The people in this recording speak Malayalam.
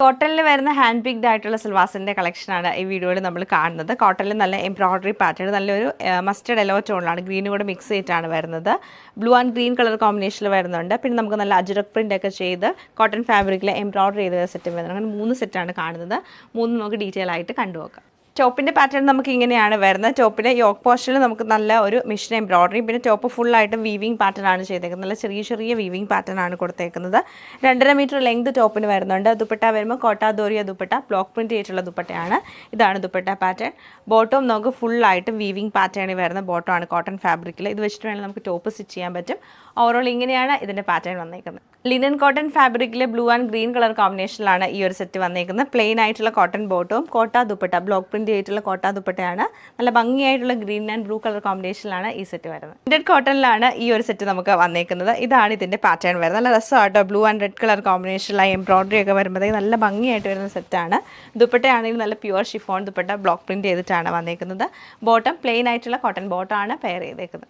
കോട്ടണിൽ വരുന്ന ഹാൻഡ് പിക്ഡ് ആയിട്ടുള്ള സിൽവാസിൻ്റെ കളക്ഷനാണ് ഈ വീഡിയോയിൽ നമ്മൾ കാണുന്നത്. കോട്ടണിൽ നല്ല എംബ്രോയ്ഡറി പാറ്റേൺ, നല്ലൊരു മസ്റ്റർഡ് യെല്ലോ ടോണിലാണ്, ഗ്രീനും കൂടെ മിക്സ് ചെയ്തിട്ടാണ് വരുന്നത്. ബ്ലൂ ആൻഡ് ഗ്രീൻ കളർ കോമ്പിനേഷനിൽ വരുന്നുണ്ട്. പിന്നെ നമുക്ക് നല്ല അജുറക് പ്രിൻ്റ് ഒക്കെ ചെയ്ത് കോട്ടൺ ഫാബ്രിക്കിൽ എംബ്രോയ്ഡറി ചെയ്ത സെറ്റ് വരുന്നുണ്ട്. അങ്ങനെ 3 സെറ്റാണ് കാണുന്നത്. 3 നമുക്ക് ഡീറ്റെയിൽ ആയിട്ട് കണ്ടുപോക്കാം. ടോപ്പിൻ്റെ പാറ്റേൺ നമുക്ക് ഇങ്ങനെയാണ് വരുന്നത്. ടോപ്പിൻ്റെ യോക്ക് പോർഷനിൽ നമുക്ക് നല്ല ഒരു മിഷൻ എംബ്രോയ്ഡറി, പിന്നെ ടോപ്പ് ഫുള്ളായിട്ടും വീവിങ് പാറ്റേൺ ആണ് ചെയ്തേക്കുന്നത്. നല്ല ചെറിയ ചെറിയ വീവിങ് പാറ്റേൺ ആണ് കൊടുത്തേക്കുന്നത്. 2.5 മീറ്റർ ലെങ്ത് ടോപ്പിന് വരുന്നുണ്ട്. ദുപ്പട്ട വരുമ്പോൾ കോട്ടാ ദോരിയ ദുപ്പട്ട, ബ്ലോക്ക് പ്രിൻറ്റ് ചെയ്തിട്ടുള്ള ദുപ്പട്ടയാണ്. ഇതാണ് ദുപ്പട്ട പാറ്റേൺ. ബോട്ടം നമുക്ക് ഫുള്ളായിട്ടും വീവിങ് പാറ്റേണിൽ വരുന്ന ബോട്ടം ആണ് കോട്ടൺ ഫാബ്രിക്കിൽ. ഇത് വെച്ചിട്ട് വേണമെങ്കിൽ നമുക്ക് ടോപ്പ് സ്റ്റിച്ച് ചെയ്യാൻ പറ്റും. ഓവറോൾ ഇങ്ങനെയാണ് ഇതിൻ്റെ പാറ്റേൺ വന്നേക്കുന്നത്. ലിനൻ കോട്ടൺ ഫാബ്രിക്കിലെ ബ്ലൂ ആൻഡ് ഗ്രീൻ കളർ കോമ്പിനേഷനിലാണ് ഈ ഒരു സെറ്റ് വന്നേക്കുന്നത്. പ്ലെയിൻ ആയിട്ടുള്ള കോട്ടൺ ബോട്ടവും കോട്ടാ ദുപ്പട്ട, ബ്ലോക്ക് പ്രിന്റ് ചെയ്തിട്ടുള്ള കോട്ടാ ദുപ്പട്ടയാണ്. നല്ല ഭംഗിയായിട്ടുള്ള ഗ്രീൻ ആൻഡ് ബ്ലൂ കളർ കോമ്പിനേഷനിലാണ് ഈ സെറ്റ് വരുന്നത്. പ്രിന്റഡ് കോട്ടണിലാണ് ഈ ഒരു സെറ്റ് നമുക്ക് വന്നേക്കുന്നത്. ഇതാണ് ഇതിൻ്റെ പാറ്റേൺ വരുന്നത്. നല്ല രസമായിട്ടോ, ബ്ലൂ ആൻഡ് റെഡ് കളർ കോമ്പിനേഷനിലായി എംബ്രോയ്ഡറി ഒക്കെ വരുമ്പോഴത്തേക്ക് നല്ല ഭംഗിയായിട്ട് വരുന്ന സെറ്റാണ്. ദുപ്പട്ടയാണെങ്കിൽ നല്ല pure chiffon dupatta, block print ചെയ്തിട്ടാണ് വന്നേക്കുന്നത്. ബോട്ടം പ്ലെയിൻ ആയിട്ടുള്ള കോട്ടൺ ബോട്ടമാണ് പെയർ ചെയ്തേക്കുന്നത്.